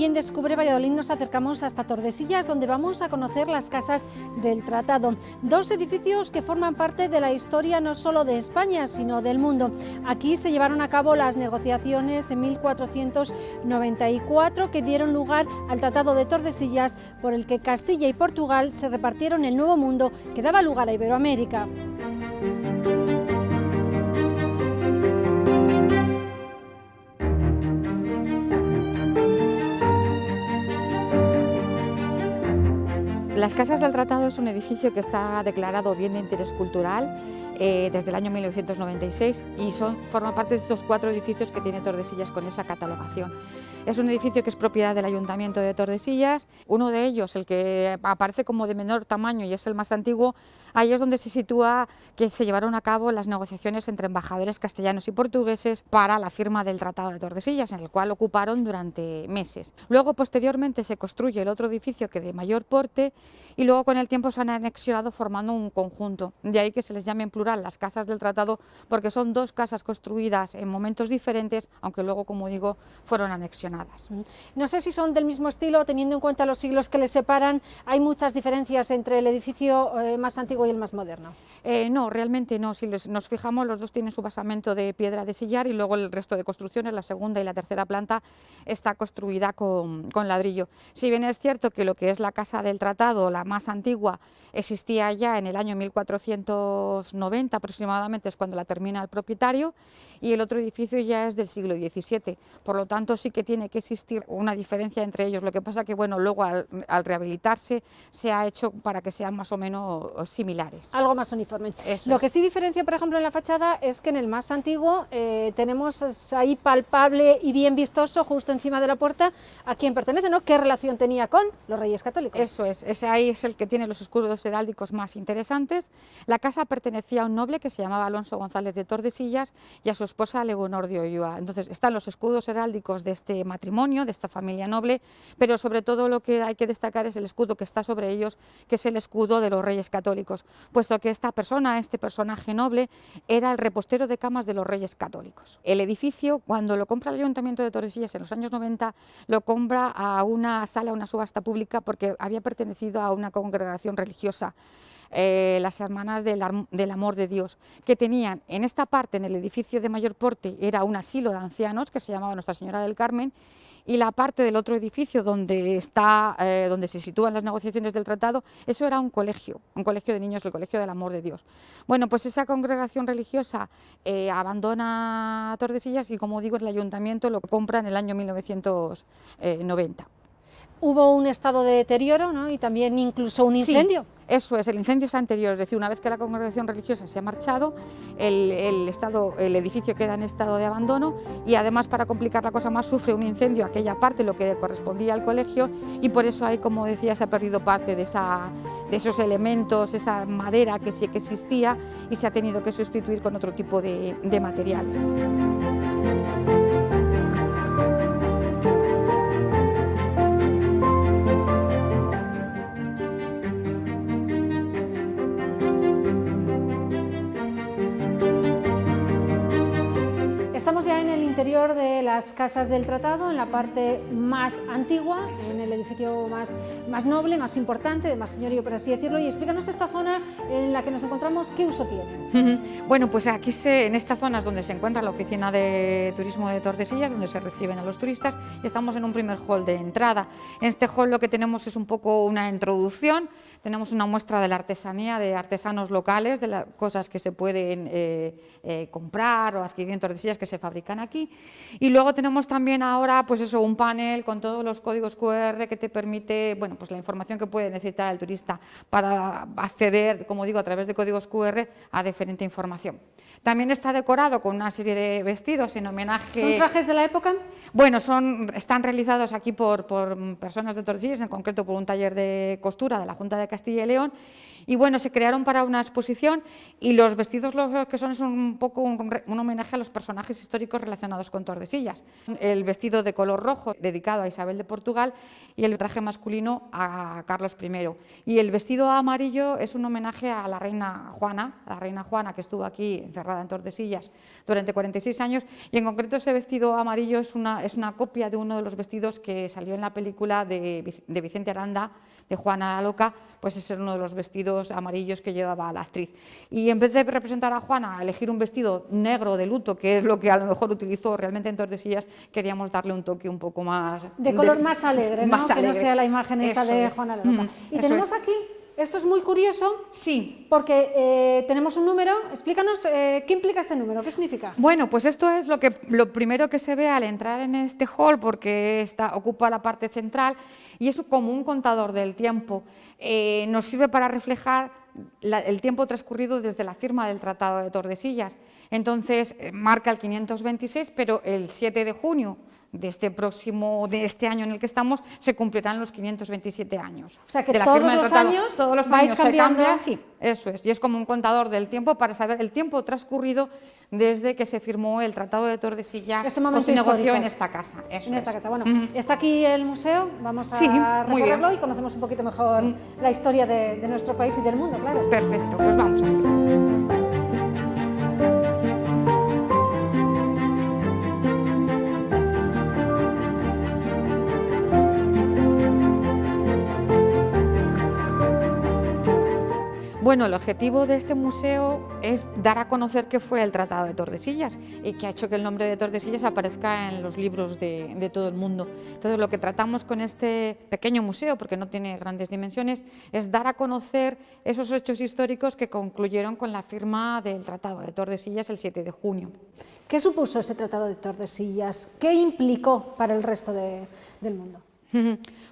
Hoy en Descubre Valladolid nos acercamos hasta Tordesillas, donde vamos a conocer las Casas del Tratado, dos edificios que forman parte de la historia no solo de España, sino del mundo. Aquí se llevaron a cabo las negociaciones en 1494 que dieron lugar al Tratado de Tordesillas, por el que Castilla y Portugal se repartieron el Nuevo Mundo que daba lugar a Iberoamérica. Las Casas del Tratado es un edificio que está declarado bien de interés cultural desde el año 1996 y forma parte de estos 4 edificios que tiene Tordesillas con esa catalogación. Es un edificio que es propiedad del Ayuntamiento de Tordesillas. Uno de ellos, el que aparece como de menor tamaño y es el más antiguo, ahí es donde se sitúa que se llevaron a cabo las negociaciones entre embajadores castellanos y portugueses para la firma del Tratado de Tordesillas, en el cual ocuparon durante meses. Luego, posteriormente, se construye el otro edificio que de mayor porte y luego con el tiempo se han anexionado formando un conjunto. De ahí que se les llame en plural las Casas del Tratado, porque son 2 casas construidas en momentos diferentes, aunque luego, como digo, fueron anexionadas. No sé si son del mismo estilo, teniendo en cuenta los siglos que les separan. ¿Hay muchas diferencias entre el edificio más antiguo y el más moderno? No, realmente no. Si nos fijamos, los dos tienen su basamento de piedra de sillar y luego el resto de construcciones, la segunda y la tercera planta, está construida con ladrillo. Si bien es cierto que lo que es la Casa del Tratado, la más antigua, existía ya en el año 1490 aproximadamente, es cuando la termina el propietario, y el otro edificio ya es del siglo XVII. Por lo tanto, sí que tiene que existir una diferencia entre ellos. Lo que pasa que, bueno, luego al rehabilitarse se ha hecho para que sean más o menos similares. Algo más uniforme. Eso Lo que sí diferencia, por ejemplo, en la fachada es que en el más antiguo tenemos ahí palpable y bien vistoso, justo encima de la puerta, a quién pertenece, ¿no? ¿Qué relación tenía con los Reyes Católicos? Eso es, ese ahí es el que tiene los escudos heráldicos más interesantes. La casa pertenecía a un noble que se llamaba Alonso González de Tordesillas y a su esposa Leonor de Ulloa. Entonces están los escudos heráldicos de este matrimonio, de esta familia noble, pero sobre todo lo que hay que destacar es el escudo que está sobre ellos, que es el escudo de los Reyes Católicos, puesto que esta persona, este personaje noble, era el repostero de camas de los Reyes Católicos. El edificio, cuando lo compra el Ayuntamiento de Tordesillas en los años 90, lo compra a una sala, a una subasta pública, porque había pertenecido a una congregación religiosa, las Hermanas del Amor de Dios, que tenían en esta parte, en el edificio de mayor porte, era un asilo de ancianos que se llamaba Nuestra Señora del Carmen, y la parte del otro edificio donde se sitúan las negociaciones del tratado, eso era un colegio de niños, el Colegio del Amor de Dios. Bueno, pues esa congregación religiosa abandona Tordesillas y, como digo, el Ayuntamiento lo compra en el año 1990. Hubo un estado de deterioro, ¿no? Y también incluso un incendio. Sí, eso es, el incendio es anterior, es decir, una vez que la congregación religiosa se ha marchado, el edificio queda en estado de abandono y además, para complicar la cosa más, sufre un incendio aquella parte, lo que correspondía al colegio, y por eso ahí, como decía, se ha perdido parte de esos elementos, esa madera que sí que existía, y se ha tenido que sustituir con otro tipo de materiales. Estamos ya en el interior de las Casas del Tratado, en la parte más antigua, en el edificio más noble, más importante, de más señorío, por así decirlo, y explícanos esta zona en la que nos encontramos, ¿qué uso tiene? Bueno, pues aquí en esta zona es donde se encuentra la oficina de turismo de Tordesillas, donde se reciben a los turistas, y estamos en un primer hall de entrada. En este hall lo que tenemos es un poco una introducción, tenemos una muestra de la artesanía, de artesanos locales, de las cosas que se pueden comprar o adquirir en Tordesillas que se fabrican aquí, y luego tenemos también ahora pues eso, un panel con todos los códigos QR que te permite, bueno, pues la información que puede necesitar el turista para acceder, como digo, a través de códigos QR a diferente información. También está decorado con una serie de vestidos en homenaje... ¿Son trajes de la época? Bueno, están realizados aquí por personas de Tordesillas, en concreto por un taller de costura de la Junta de Castilla y León. Y bueno, se crearon para una exposición y los vestidos lo que son es un poco un homenaje a los personajes históricos relacionados con Tordesillas. El vestido de color rojo dedicado a Isabel de Portugal y el traje masculino a Carlos I. Y el vestido amarillo es un homenaje a la reina Juana que estuvo aquí encerrada en Tordesillas durante 46 años. Y en concreto ese vestido amarillo es una copia de uno de los vestidos que salió en la película de Vicente Aranda, de Juana la Loca, pues ese es uno de los vestidos amarillos que llevaba la actriz. Y en vez de representar a Juana, a elegir un vestido negro de luto, que es lo que a lo mejor utilizó realmente en Tordesillas, queríamos darle un toque un poco más... De color más alegre, ¿no? Más que alegre. no sea la imagen esa Eso de es. Juana la Loca. Y Eso tenemos es. aquí, esto es muy curioso, Sí. porque tenemos un número. Explícanos qué implica este número, qué significa. Bueno, pues esto es lo primero que se ve al entrar en este hall, porque ocupa la parte central y es como un contador del tiempo. Nos sirve para reflejar el tiempo transcurrido desde la firma del Tratado de Tordesillas. Entonces, marca el 526, pero el 7 de junio de este año en el que estamos, se cumplirán los 527 años. O sea que de la todos firma del los tratado. años Todos los vais años cambiando. se cambia, sí, eso es. Y es como un contador del tiempo para saber el tiempo transcurrido desde que se firmó el Tratado de Tordesillas, Ese momento se negoció histórico. en esta casa. Eso En esta es. casa. Bueno, está aquí el museo, vamos a Sí, muy recorrerlo bien. y conocemos un poquito mejor la historia de nuestro país y del mundo, claro. Perfecto, pues vamos a ver. Bueno, el objetivo de este museo es dar a conocer qué fue el Tratado de Tordesillas y que ha hecho que el nombre de Tordesillas aparezca en los libros de todo el mundo. Entonces, lo que tratamos con este pequeño museo, porque no tiene grandes dimensiones, es dar a conocer esos hechos históricos que concluyeron con la firma del Tratado de Tordesillas el 7 de junio. ¿Qué supuso ese Tratado de Tordesillas? ¿Qué implicó para el resto del mundo?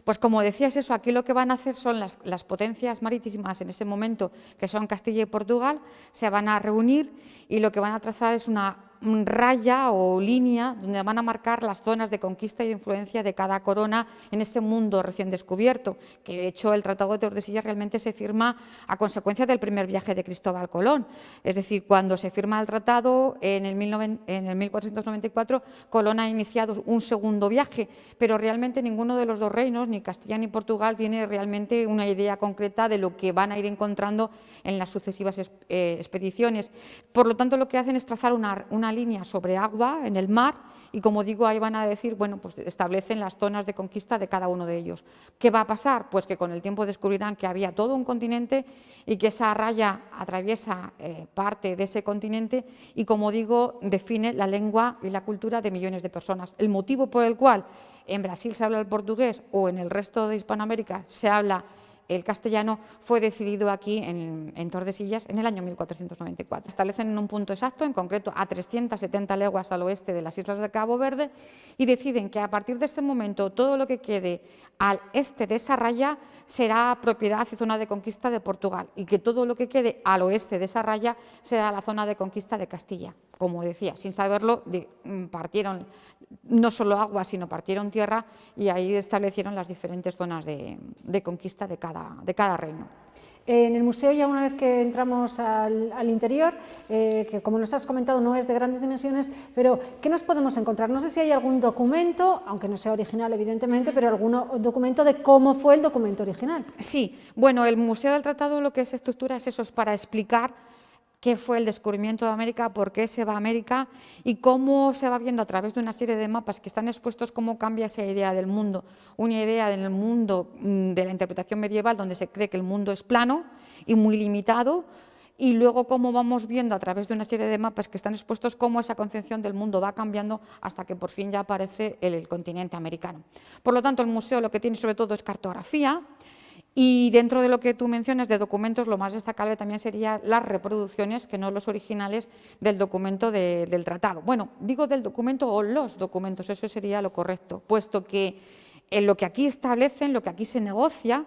Pues como decías eso, aquí lo que van a hacer son las potencias marítimas en ese momento, que son Castilla y Portugal, se van a reunir y lo que van a trazar es una raya o línea donde van a marcar las zonas de conquista y de influencia de cada corona en ese mundo recién descubierto, que de hecho el Tratado de Tordesillas realmente se firma a consecuencia del primer viaje de Cristóbal Colón. Es decir, cuando se firma el tratado en el 1494, Colón ha iniciado un segundo viaje, pero realmente ninguno de los dos reinos, ni Castilla ni Portugal, tiene realmente una idea concreta de lo que van a ir encontrando en las sucesivas expediciones. Por lo tanto, lo que hacen es trazar una línea sobre agua en el mar y, como digo, ahí van a decir, bueno, pues establecen las zonas de conquista de cada uno de ellos. ¿Qué va a pasar? Pues que con el tiempo descubrirán que había todo un continente y que esa raya atraviesa parte de ese continente y, como digo, define la lengua y la cultura de millones de personas. El motivo por el cual en Brasil se habla el portugués o en el resto de Hispanoamérica se habla el castellano fue decidido aquí en Tordesillas en el año 1494. Establecen un punto exacto, en concreto a 370 leguas al oeste de las islas de Cabo Verde, y deciden que a partir de ese momento todo lo que quede al este de esa raya será propiedad y zona de conquista de Portugal, y que todo lo que quede al oeste de esa raya será la zona de conquista de Castilla. Como decía, sin saberlo, partieron no solo agua, sino partieron tierra y ahí establecieron las diferentes zonas de conquista de cada reino. En el museo, ya una vez que entramos al interior, que como nos has comentado no es de grandes dimensiones, pero ¿qué nos podemos encontrar? No sé si hay algún documento, aunque no sea original evidentemente, pero algún documento de cómo fue el documento original. Sí, bueno, el Museo del Tratado lo que se estructura es eso, es para explicar qué fue el descubrimiento de América, por qué se va a América y cómo se va viendo a través de una serie de mapas que están expuestos cómo cambia esa idea del mundo. Una idea en el mundo de la interpretación medieval donde se cree que el mundo es plano y muy limitado, y luego cómo vamos viendo a través de una serie de mapas que están expuestos cómo esa concepción del mundo va cambiando hasta que por fin ya aparece el continente americano. Por lo tanto, el museo lo que tiene sobre todo es cartografía. Y dentro de lo que tú mencionas de documentos, lo más destacable también serían las reproducciones, que no los originales, del documento del tratado. Bueno, digo del documento o los documentos, eso sería lo correcto, puesto que en lo que aquí establecen, lo que aquí se negocia,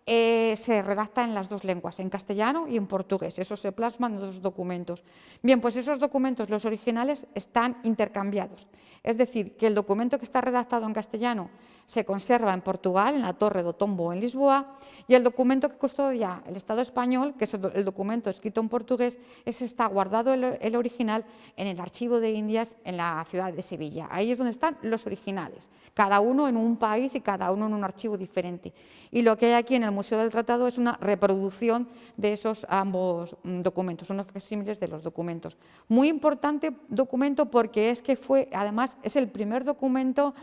se redacta en las dos lenguas, en castellano y en portugués. Eso se plasma en los documentos. Bien, pues esos documentos, los originales, están intercambiados. Es decir, que el documento que está redactado en castellano se conserva en Portugal, en la Torre do Tombo, en Lisboa, y el documento que custodia el Estado español, que es el documento escrito en portugués, ese está guardado el original en el Archivo de Indias en la ciudad de Sevilla. Ahí es donde están los originales, cada uno en un país y cada uno en un archivo diferente. Y lo que hay aquí en el Museo del Tratado es una reproducción de esos ambos documentos, unos facsímiles de los documentos. Muy importante documento porque es que además es el primer documento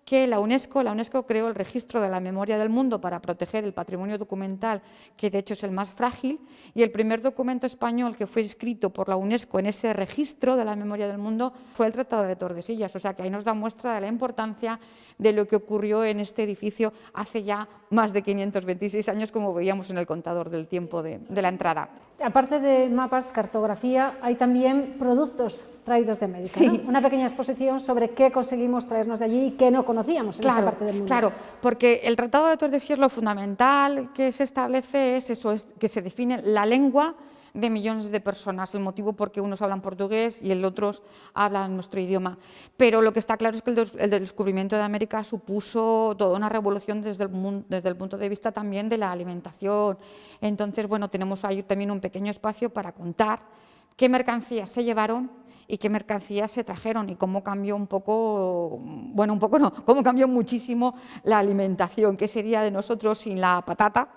que la UNESCO creó el registro de la memoria del mundo para proteger el patrimonio documental, que de hecho es el más frágil, y el primer documento español que fue escrito por la UNESCO en ese registro de la memoria del mundo fue el Tratado de Tordesillas. O sea que ahí nos da muestra de la importancia de lo que ocurrió en este edificio hace ya más de 526 años, como veíamos en el contador del tiempo de la entrada. Aparte de mapas, cartografía, hay también productos traídos de América, sí. ¿no? Una pequeña exposición sobre qué conseguimos traernos de allí y qué no conocíamos en esta parte del mundo. Claro, porque el Tratado de Tordesillas, lo fundamental que se establece es eso, es que se define la lengua de millones de personas, el motivo por qué unos hablan portugués y otros hablan nuestro idioma. Pero lo que está claro es que el descubrimiento de América supuso toda una revolución desde el punto de vista también de la alimentación. Entonces, bueno, tenemos ahí también un pequeño espacio para contar qué mercancías se llevaron y qué mercancías se trajeron y cómo cambió cómo cambió muchísimo la alimentación, qué sería de nosotros sin la patata.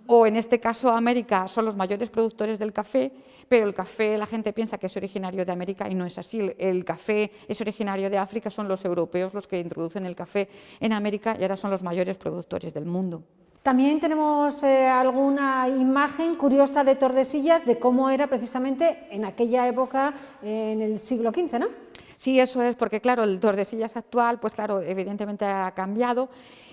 O en este caso América son los mayores productores del café, pero el café la gente piensa que es originario de América y no es así. El café es originario de África, son los europeos los que introducen el café en América y ahora son los mayores productores del mundo. También tenemos alguna imagen curiosa de Tordesillas de cómo era precisamente en aquella época, en el siglo XV, ¿no? Sí, eso es, porque claro, el Tordesillas actual, pues claro, evidentemente ha cambiado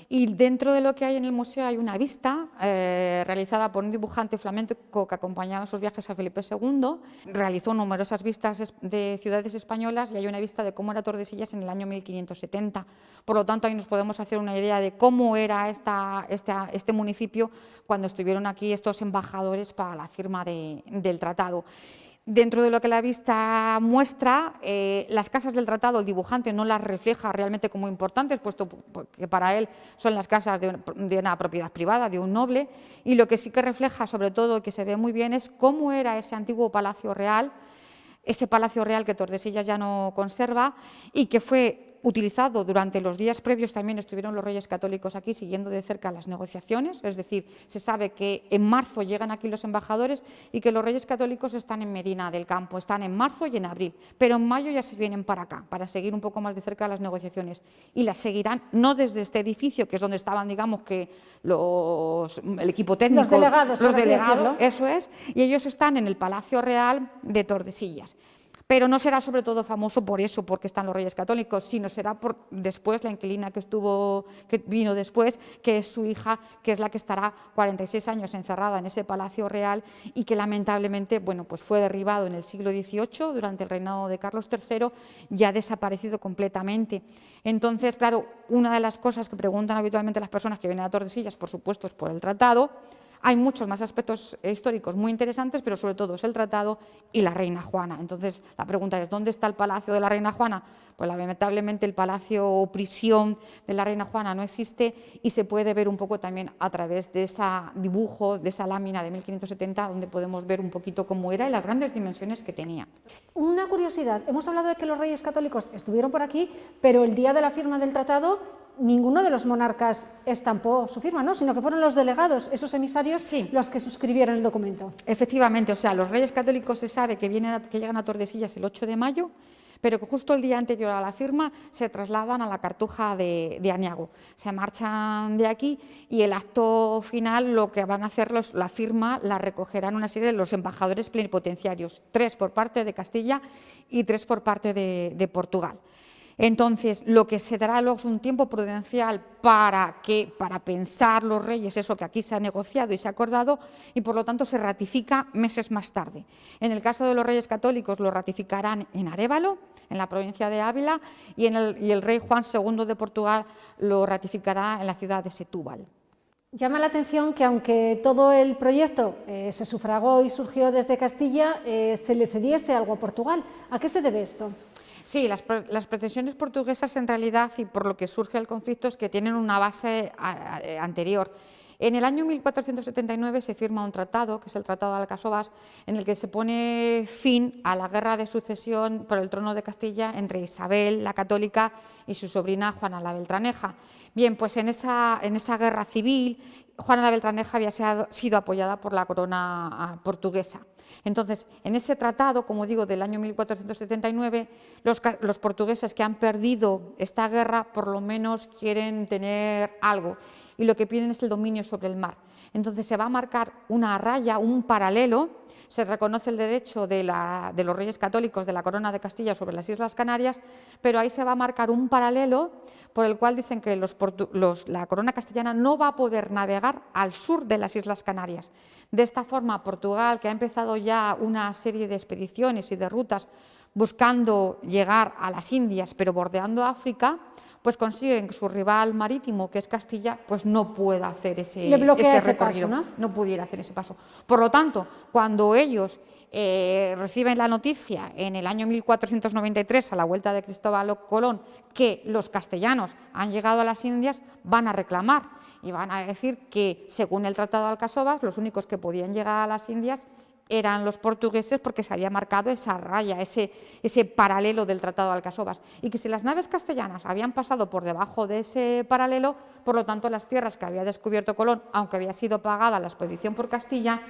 y dentro de lo que hay en el museo hay una vista realizada por un dibujante flamenco que acompañaba en sus viajes a Felipe II, realizó numerosas vistas de ciudades españolas y hay una vista de cómo era Tordesillas en el año 1570. Por lo tanto, ahí nos podemos hacer una idea de cómo era este municipio cuando estuvieron aquí estos embajadores para la firma del tratado. Dentro de lo que la vista muestra, las casas del tratado, el dibujante no las refleja realmente como importantes, puesto que para él son las casas de una propiedad privada, de un noble, y lo que sí que refleja, sobre todo, que se ve muy bien, es cómo era ese antiguo palacio real, ese palacio real que Tordesillas ya no conserva y que fue utilizado durante los días previos. También estuvieron los Reyes Católicos aquí siguiendo de cerca las negociaciones, es decir, se sabe que en marzo llegan aquí los embajadores y que los Reyes Católicos están en Medina del Campo, están en marzo y en abril, pero en mayo ya se vienen para acá, para seguir un poco más de cerca las negociaciones y las seguirán no desde este edificio, que es donde estaban, digamos, que el equipo técnico, los delegados, eso es, y ellos están en el Palacio Real de Tordesillas. Pero no será sobre todo famoso por eso, porque están los Reyes Católicos, sino será por después la inquilina que vino después, que es su hija, que es la que estará 46 años encerrada en ese Palacio Real y que lamentablemente, bueno, pues fue derribado en el siglo XVIII durante el reinado de Carlos III y ha desaparecido completamente. Entonces, claro, una de las cosas que preguntan habitualmente las personas que vienen a Tordesillas, por supuesto, es por el tratado. Hay muchos más aspectos históricos muy interesantes, pero sobre todo es el tratado y la Reina Juana. Entonces, la pregunta es, ¿dónde está el palacio de la Reina Juana? Pues lamentablemente el palacio o prisión de la Reina Juana no existe y se puede ver un poco también a través de ese dibujo, de esa lámina de 1570, donde podemos ver un poquito cómo era y las grandes dimensiones que tenía. Una curiosidad, hemos hablado de que los Reyes Católicos estuvieron por aquí, pero el día de la firma del tratado ninguno de los monarcas estampó su firma, ¿no? Sino que fueron los delegados, esos emisarios, sí, los que suscribieron el documento. Efectivamente, o sea, los Reyes Católicos se sabe que llegan a Tordesillas el 8 de mayo, pero que justo el día anterior a la firma se trasladan a la Cartuja de Aniago. Se marchan de aquí y el acto final lo que van a hacer, la firma la recogerán una serie de los embajadores plenipotenciarios, 3 por parte de Castilla y 3 por parte de Portugal. Entonces, lo que se dará luego es un tiempo prudencial para pensar los reyes eso que aquí se ha negociado y se ha acordado y por lo tanto se ratifica meses más tarde. En el caso de los Reyes Católicos lo ratificarán en Arévalo, en la provincia de Ávila, y el rey Juan II de Portugal lo ratificará en la ciudad de Setúbal. Llama la atención que aunque todo el proyecto se sufragó y surgió desde Castilla, se le cediese algo a Portugal. ¿A qué se debe esto? Sí, las pretensiones portuguesas en realidad, y por lo que surge el conflicto, es que tienen una base anterior. En el año 1479 se firma un tratado, que es el Tratado de Alcasovas, en el que se pone fin a la guerra de sucesión por el trono de Castilla entre Isabel, la católica, y su sobrina Juana la Beltraneja. Bien, pues en esa guerra civil, Juana la Beltraneja había sido apoyada por la corona portuguesa. Entonces, en ese tratado, como digo, del año 1479, los portugueses que han perdido esta guerra por lo menos quieren tener algo, y lo que piden es el dominio sobre el mar. Entonces se va a marcar una raya, un paralelo, se reconoce el derecho de los reyes católicos de la corona de Castilla sobre las Islas Canarias, pero ahí se va a marcar un paralelo por el cual dicen que la corona castellana no va a poder navegar al sur de las Islas Canarias. De esta forma, Portugal, que ha empezado ya una serie de expediciones y de rutas buscando llegar a las Indias, pero bordeando África, pues consiguen que su rival marítimo, que es Castilla, pues no pueda hacer ese recorrido, paso, no pudiera hacer ese paso. Por lo tanto, cuando ellos reciben la noticia en el año 1493, a la vuelta de Cristóbal Colón, que los castellanos han llegado a las Indias, van a reclamar y van a decir que, según el Tratado de Alcasovas, los únicos que podían llegar a las Indias eran los portugueses, porque se había marcado esa raya, ese paralelo del Tratado de Alcasovas, y que si las naves castellanas habían pasado por debajo de ese paralelo, por lo tanto las tierras que había descubierto Colón, aunque había sido pagada la expedición por Castilla,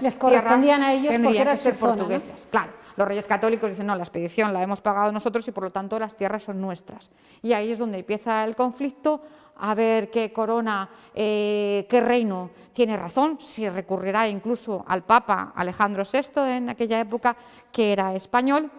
les correspondían a ellos porque era que ser su zona, portuguesas, ¿no? Claro, los reyes católicos dicen, no, la expedición la hemos pagado nosotros y por lo tanto las tierras son nuestras. Y ahí es donde empieza el conflicto, a ver qué corona, qué reino tiene razón. Se recurrirá incluso al Papa Alejandro VI en aquella época, que era español,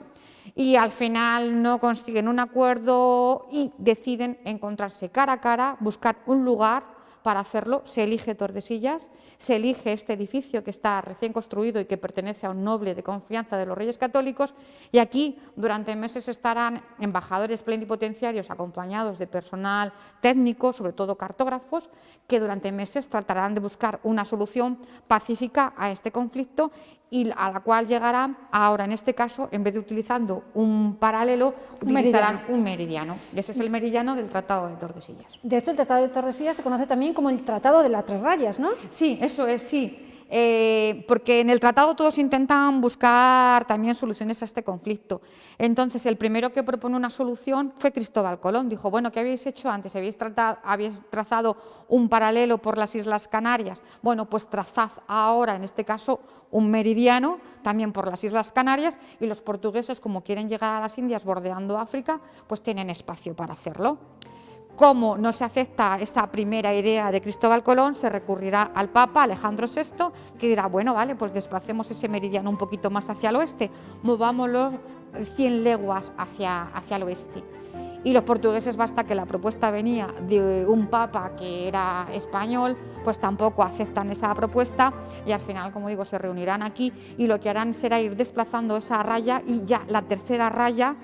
y al final no consiguen un acuerdo y deciden encontrarse cara a cara, buscar un lugar para hacerlo. Se elige Tordesillas, se elige este edificio que está recién construido y que pertenece a un noble de confianza de los Reyes Católicos, y aquí durante meses estarán embajadores plenipotenciarios acompañados de personal técnico, sobre todo cartógrafos, que durante meses tratarán de buscar una solución pacífica a este conflicto, y a la cual llegarán ahora, en este caso, en vez de utilizando un paralelo, utilizarán un meridiano. Y ese es el meridiano del Tratado de Tordesillas. De hecho, el Tratado de Tordesillas se conoce también como el Tratado de las Tres Rayas, ¿no? Sí, eso es, sí. Porque en el tratado todos intentan buscar también soluciones a este conflicto. Entonces, el primero que propone una solución fue Cristóbal Colón. Dijo, bueno, ¿qué habéis hecho antes? Habéis trazado un paralelo por las Islas Canarias. Bueno, pues trazad ahora, en este caso, un meridiano también por las Islas Canarias, y los portugueses, como quieren llegar a las Indias bordeando África, pues tienen espacio para hacerlo. Como no se acepta esa primera idea de Cristóbal Colón, se recurrirá al Papa Alejandro VI, que dirá, bueno, vale, pues desplacemos ese meridiano un poquito más hacia el oeste, movámoslo 100 leguas hacia el oeste. Y los portugueses, basta que la propuesta venía de un papa que era español, pues tampoco aceptan esa propuesta, y al final, como digo, se reunirán aquí y lo que harán será ir desplazando esa raya, y ya la tercera raya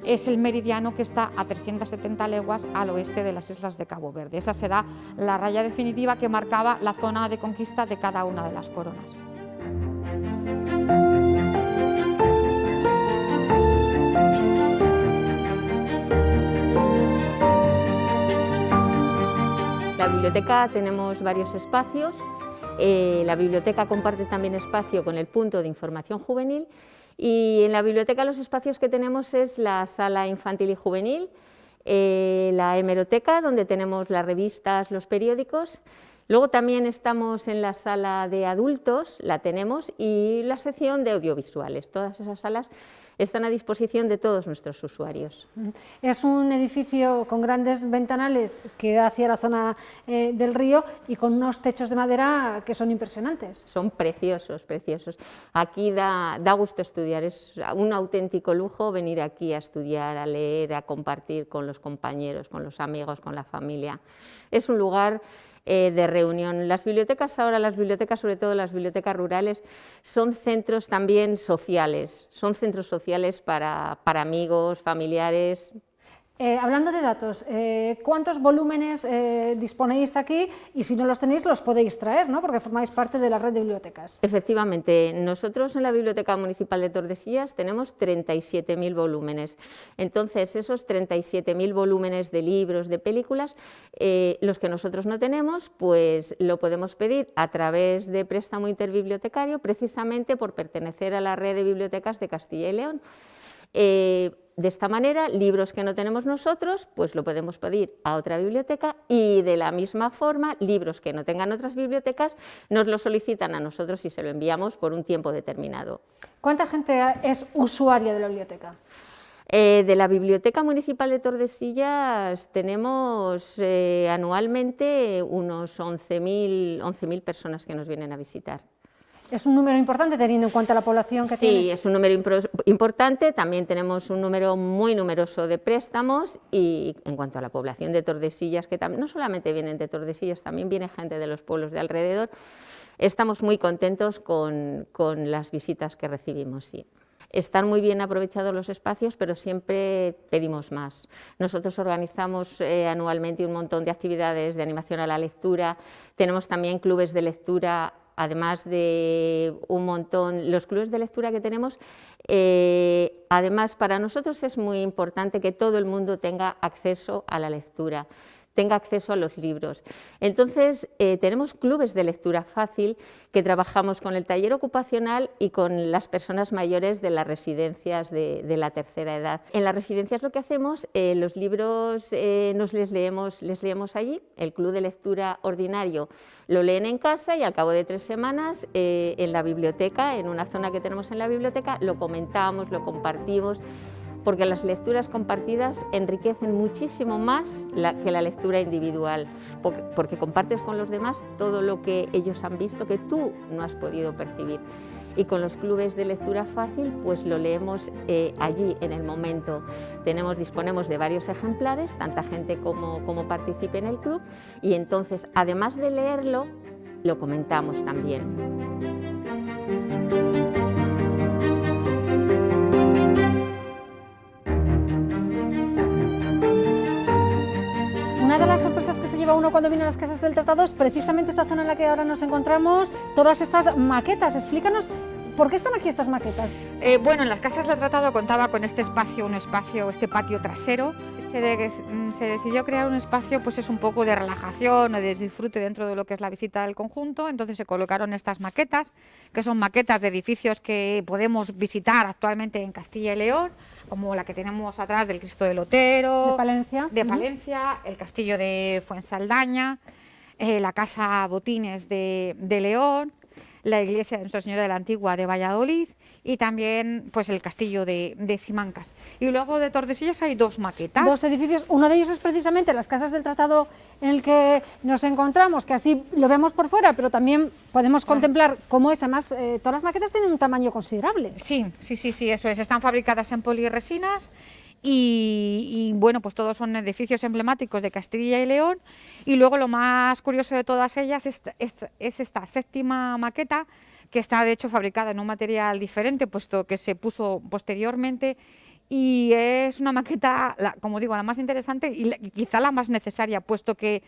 es el meridiano que está a 370 leguas al oeste de las islas de Cabo Verde. Esa será la raya definitiva que marcaba la zona de conquista de cada una de las coronas. En la biblioteca tenemos varios espacios. La biblioteca comparte también espacio con el punto de información juvenil. Y en la biblioteca los espacios que tenemos es la sala infantil y juvenil, la hemeroteca, donde tenemos las revistas, los periódicos. Luego también estamos en la sala de adultos, la tenemos, y la sección de audiovisuales. Todas esas salas están a disposición de todos nuestros usuarios. Es un edificio con grandes ventanales que da hacia la zona del río y con unos techos de madera que son impresionantes. Son preciosos, preciosos. Aquí da gusto estudiar, es un auténtico lujo venir aquí a estudiar, a leer, a compartir con los compañeros, con los amigos, con la familia. Es un lugar de reunión. Las bibliotecas ahora, las bibliotecas, sobre todo las bibliotecas rurales, son centros también sociales, son centros sociales para amigos, familiares. Hablando de datos, ¿cuántos volúmenes disponéis aquí? Y si no los tenéis, los podéis traer, ¿no? Porque formáis parte de la red de bibliotecas. Efectivamente, nosotros en la Biblioteca Municipal de Tordesillas tenemos 37.000 volúmenes. Entonces, esos 37.000 volúmenes de libros, de películas, los que nosotros no tenemos, pues lo podemos pedir a través de préstamo interbibliotecario, precisamente por pertenecer a la red de bibliotecas de Castilla y León. De esta manera, libros que no tenemos nosotros, pues lo podemos pedir a otra biblioteca, y de la misma forma, libros que no tengan otras bibliotecas, nos lo solicitan a nosotros y se lo enviamos por un tiempo determinado. ¿Cuánta gente es usuaria de la biblioteca? De la Biblioteca Municipal de Tordesillas tenemos anualmente unos 11.000 personas que nos vienen a visitar. Es un número importante teniendo en cuenta la población que tiene. Sí, es un número importante. También tenemos un número muy numeroso de préstamos, y en cuanto a la población de Tordesillas, que no solamente vienen de Tordesillas, también viene gente de los pueblos de alrededor, estamos muy contentos con las visitas que recibimos, sí. Están muy bien aprovechados los espacios, pero siempre pedimos más. Nosotros organizamos anualmente un montón de actividades de animación a la lectura, tenemos también clubes de lectura. Además de un montón, los clubes de lectura que tenemos, además para nosotros es muy importante que todo el mundo tenga acceso a la lectura, tenga acceso a los libros. Entonces, tenemos clubes de lectura fácil que trabajamos con el taller ocupacional y con las personas mayores de las residencias de la tercera edad. En las residencias lo que hacemos, los libros les leemos allí. El club de lectura ordinario lo leen en casa, y al cabo de 3 semanas en la biblioteca, en una zona que tenemos en la biblioteca, lo comentamos, lo compartimos, porque las lecturas compartidas enriquecen muchísimo más que la lectura individual, porque compartes con los demás todo lo que ellos han visto que tú no has podido percibir. Y con los clubes de lectura fácil, pues lo leemos allí en el momento. Disponemos de varios ejemplares, tanta gente como participe en el club, y entonces, además de leerlo, lo comentamos también. Una de las sorpresas que se lleva uno cuando viene a las casas del tratado es precisamente esta zona en la que ahora nos encontramos, todas estas maquetas. Explícanos, ¿por qué están aquí estas maquetas? Bueno, en las casas del tratado contaba con este patio trasero. Se decidió crear un espacio, pues es un poco de relajación o de disfrute dentro de lo que es la visita del conjunto. Entonces se colocaron estas maquetas, que son maquetas de edificios que podemos visitar actualmente en Castilla y León, como la que tenemos atrás del Cristo del Otero, de Palencia, el castillo de Fuensaldaña, la casa Botines de León, la iglesia de Nuestra Señora de la Antigua de Valladolid, y también pues el castillo de Simancas. Y luego de Tordesillas hay 2 maquetas. 2 edificios, uno de ellos es precisamente las casas del tratado en el que nos encontramos, que así lo vemos por fuera, pero también podemos contemplar cómo es. Además, todas las maquetas tienen un tamaño considerable. Sí, eso es. Están fabricadas en polirresinas. Y bueno, pues todos son edificios emblemáticos de Castilla y León. Y luego lo más curioso de todas ellas es esta 7ª maqueta, que está de hecho fabricada en un material diferente, puesto que se puso posteriormente, y es una maqueta, como digo, la más interesante y quizá la más necesaria, puesto que,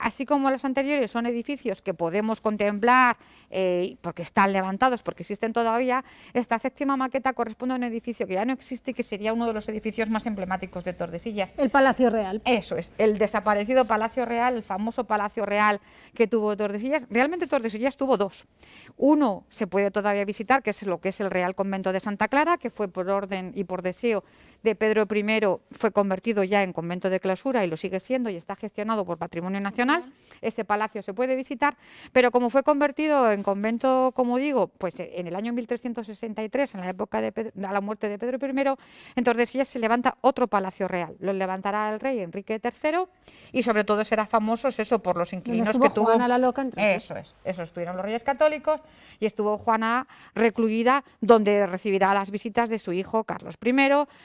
así como las anteriores, son edificios que podemos contemplar porque están levantados, porque existen todavía. Esta 7ª maqueta corresponde a un edificio que ya no existe y que sería uno de los edificios más emblemáticos de Tordesillas. El Palacio Real. Eso es, el desaparecido Palacio Real, el famoso Palacio Real que tuvo Tordesillas. Realmente Tordesillas tuvo 2. Uno se puede todavía visitar, que es lo que es el Real Convento de Santa Clara, que fue por orden y por deseo de Pedro I, fue convertido ya en convento de clausura y lo sigue siendo, y está gestionado por Patrimonio Nacional. Ese palacio se puede visitar, pero como fue convertido en convento, como digo, pues en el año 1363, en la época de la muerte de Pedro I, en Tordesillas se levanta otro Palacio Real. Lo levantará el rey Enrique III, y sobre todo será famoso eso por los inquilinos que tuvo. Juana la Loca, eso estuvieron los Reyes Católicos, y estuvo Juana recluida, donde recibirá las visitas de su hijo Carlos I,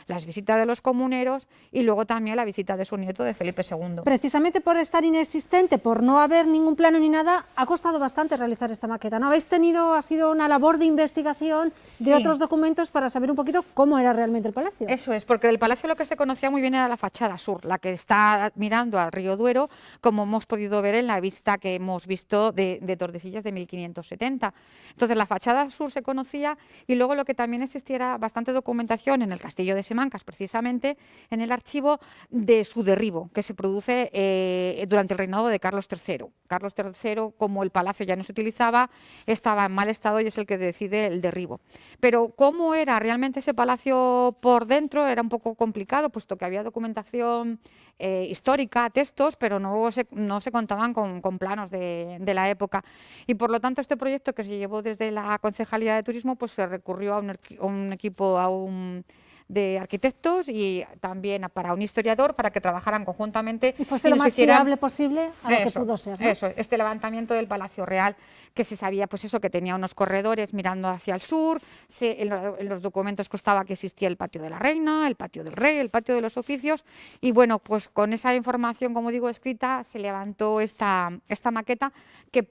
las visita de los comuneros y luego también la visita de su nieto, de Felipe II. Precisamente por estar inexistente, por no haber ningún plano ni nada, ha costado bastante realizar esta maqueta, ¿no? Ha sido una labor de investigación de otros documentos para saber un poquito cómo era realmente el palacio. Eso es, porque del palacio lo que se conocía muy bien era la fachada sur, la que está mirando al río Duero, como hemos podido ver en la vista que hemos visto de Tordesillas de 1570. Entonces la fachada sur se conocía, y luego lo que también existiera bastante documentación en el castillo de Semancas, precisamente en el archivo de su derribo, que se produce durante el reinado de Carlos III. Carlos III, como el palacio ya no se utilizaba, estaba en mal estado y es el que decide el derribo. Pero cómo era realmente ese palacio por dentro era un poco complicado, puesto que había documentación histórica, textos, pero no se contaban con planos de la época. Y por lo tanto este proyecto, que se llevó desde la Concejalía de Turismo, pues se recurrió a un equipo de arquitectos y también para un historiador, para que trabajaran conjuntamente y fuese lo más fiable posible a lo que pudo ser, ¿no? Eso, este levantamiento del Palacio Real, que se sabía pues eso, que tenía unos corredores mirando hacia el sur, en los documentos constaba que existía el patio de la reina, el patio del rey, el patio de los oficios, y bueno, pues con esa información, como digo, escrita, se levantó esta maqueta, que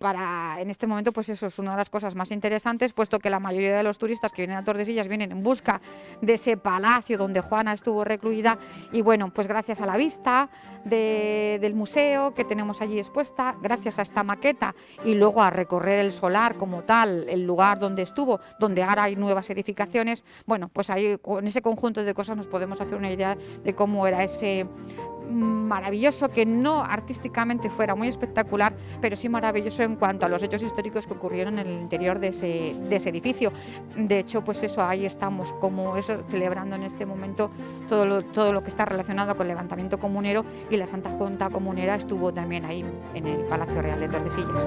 en este momento pues eso es una de las cosas más interesantes, puesto que la mayoría de los turistas que vienen a Tordesillas vienen en busca de ese palacio donde Juana estuvo recluida, y bueno, pues gracias a la vista del museo que tenemos allí expuesta, gracias a esta maqueta y luego a recorrer el solar como tal, el lugar donde estuvo, donde ahora hay nuevas edificaciones, bueno, pues ahí con ese conjunto de cosas nos podemos hacer una idea de cómo era ese maravilloso, que no artísticamente fuera muy espectacular, pero sí maravilloso en cuanto a los hechos históricos que ocurrieron en el interior de ese edificio. De hecho, pues eso, ahí estamos como eso, celebrando en este momento todo lo que está relacionado con el levantamiento comunero, y la Santa Junta Comunera estuvo también ahí en el Palacio Real de Tordesillas.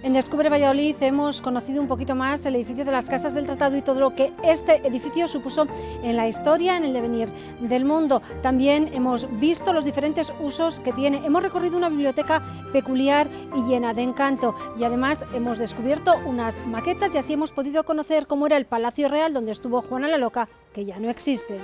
En Descubre Valladolid hemos conocido un poquito más el edificio de las Casas del Tratado y todo lo que este edificio supuso en la historia, en el devenir del mundo. También hemos visto los diferentes usos que tiene. Hemos recorrido una biblioteca peculiar y llena de encanto, y además hemos descubierto unas maquetas, y así hemos podido conocer cómo era el Palacio Real donde estuvo Juana la Loca, que ya no existe.